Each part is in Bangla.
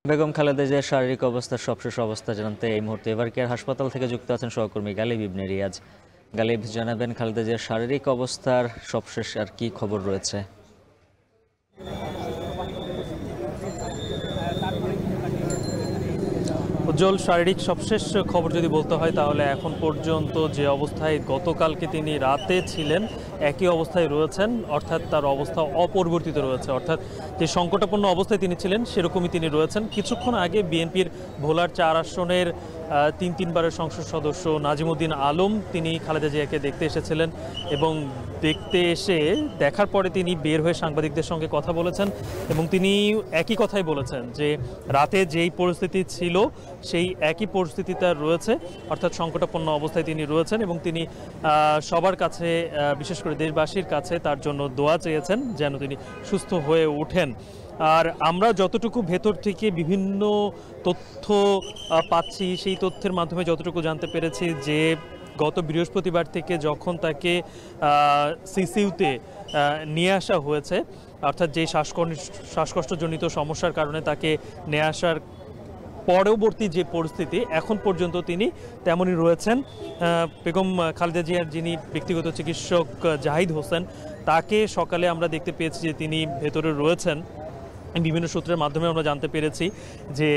বেগম খালেদা জিয়ার শারীরিক অবস্থার সবশেষ অবস্থা জানতে এই মুহূর্তে এভারকেয়ার হাসপাতাল থেকে যুক্ত আছেন সহকর্মী গালিব ইবনে রিয়াজ। গালিব, জানাবেন খালেদা জিয়ার শারীরিক অবস্থার সবশেষ আর কি খবর রয়েছে? উজ্জ্বল, শারীরিক সবশেষ খবর যদি বলতে হয় তাহলে এখন পর্যন্ত যে অবস্থায় গতকালকে তিনি রাতে ছিলেন একই অবস্থায় রয়েছেন, অর্থাৎ তার অবস্থা অপরিবর্তিত রয়েছে। অর্থাৎ যে সংকটাপন্ন অবস্থায় তিনি ছিলেন সেরকমই তিনি রয়েছেন। কিছুক্ষণ আগে বিএনপির ভোলার 4 আসনের তিনবারের সংসদ সদস্য নাজিমুদ্দিন আলম তিনি খালেদা জিয়াকে দেখতে এসেছিলেন এবং দেখতে এসে দেখার পরে তিনি বের হয়ে সাংবাদিকদের সঙ্গে কথা বলেছেন এবং তিনি একই কথাই বলেছেন যে রাতে যেই পরিস্থিতি ছিল সেই একই পরিস্থিতি তার রয়েছে, অর্থাৎ সংকটাপন্ন অবস্থায় তিনি রয়েছেন এবং তিনি সবার কাছে, বিশেষ করে দেশবাসীর কাছে তার জন্য দোয়া চেয়েছেন যেন তিনি সুস্থ হয়ে ওঠেন। আর আমরা যতটুকু ভেতর থেকে বিভিন্ন তথ্য পাচ্ছি সেই তথ্যের মাধ্যমে যতটুকু জানতে পেরেছি যে গত বৃহস্পতিবার থেকে যখন তাকে সিসিউতে নিয়ে আসা হয়েছে, অর্থাৎ যে শ্বাসকষ্টজনিত সমস্যার কারণে তাকে নিয়ে আসার পরবর্তী যে পরিস্থিতি এখন পর্যন্ত তিনি তেমনই রয়েছেন। বেগম খালেদা জিয়ার যিনি ব্যক্তিগত চিকিৎসক জাহিদ হোসেন, তাকে সকালে আমরা দেখতে পেয়েছি যে তিনি ভেতরে রয়েছেন। বিভিন্ন সূত্রের মাধ্যমে আমরা জানতে পেরেছি যে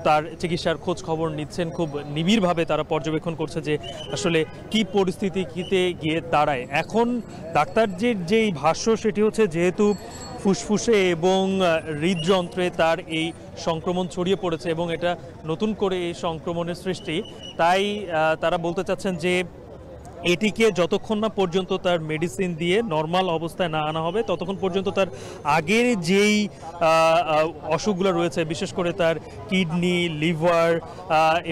তার চিকিৎসার খোঁজ খবর নিচ্ছেন, খুব নিবিড়ভাবে তারা পর্যবেক্ষণ করছে যে আসলে কি পরিস্থিতিতে গিয়ে দাঁড়ায়। এখন ডাক্তারদের যেই ভাষ্য সেটি হচ্ছে যেহেতু ফুসফুসে এবং হৃদযন্ত্রে তার এই সংক্রমণ ছড়িয়ে পড়েছে এবং এটা নতুন করে এই সংক্রমণের সৃষ্টি, তাই তারা বলতে চাচ্ছেন যে এটিকে যতক্ষণ না পর্যন্ত তার মেডিসিন দিয়ে নর্মাল অবস্থায় না আনা হবে ততক্ষণ পর্যন্ত তার আগের যেই অসুখগুলো রয়েছে, বিশেষ করে তার কিডনি, লিভার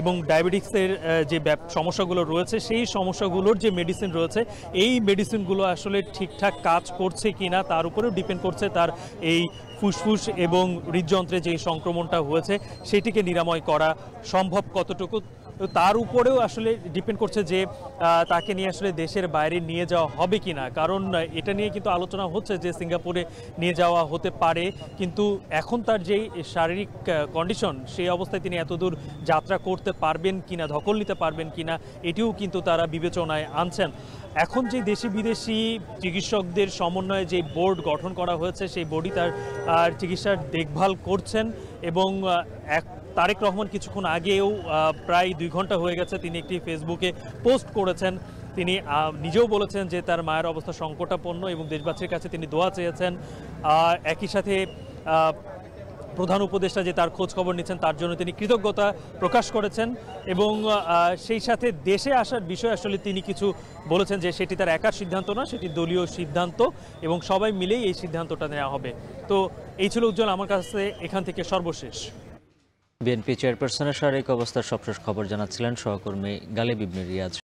এবং ডায়াবেটিক্সের যে সমস্যাগুলো রয়েছে সেই সমস্যাগুলোর যে মেডিসিন রয়েছে এই মেডিসিনগুলো আসলে ঠিকঠাক কাজ করছে কি না তার উপরেও ডিপেন্ড করছে তার এই ফুসফুস এবং হৃদযন্ত্রে যে সংক্রমণটা হয়েছে সেটিকে নিরাময় করা সম্ভব কতটুকু, তার উপরেও আসলে ডিপেন্ড করছে যে তাকে নিয়ে আসলে দেশের বাইরে নিয়ে যাওয়া হবে কি না। কারণ এটা নিয়ে কিন্তু আলোচনা হচ্ছে যে সিঙ্গাপুরে নিয়ে যাওয়া হতে পারে, কিন্তু এখন তার যেই শারীরিক কন্ডিশন সেই অবস্থায় তিনি এতদূর যাত্রা করতে পারবেন কিনা, ধকল নিতে পারবেন কিনা, এটিও কিন্তু তারা বিবেচনায় আনছেন। এখন যে দেশি বিদেশি চিকিৎসকদের সমন্বয়ে যে বোর্ড গঠন করা হয়েছে সেই বোর্ডই তার চিকিৎসার দেখভাল করছেন এবং তারেক রহমান কিছুক্ষণ আগেও প্রায় 2 ঘন্টা হয়ে গেছে তিনি একটি ফেসবুকে পোস্ট করেছেন। তিনি নিজেও বলেছেন যে তার মায়ের অবস্থা সংকটাপন্ন এবং দেশবাসীর কাছে তিনি দোয়া চেয়েছেন। একই সাথে প্রধান উপদেষ্টা যে তার খোঁজ খবর নিচ্ছেন তার জন্য তিনি কৃতজ্ঞতা প্রকাশ করেছেন এবং সেই সাথে দেশে আসার বিষয়ে আসলে তিনি কিছু বলেছেন যে সেটি তার একার সিদ্ধান্ত না, সেটি দলীয় সিদ্ধান্ত এবং সবাই মিলেই এই সিদ্ধান্তটা নেওয়া হবে। তো এই ছিল উজ্জ্বল আমার কাছে এখান থেকে সর্বশেষ। বিএনপি চেয়ারপারসনের শারীরিক অবস্থার সবশেষ খবর জানাচ্ছিলেন সহকর্মী গালিব ইবনে রিয়াজ।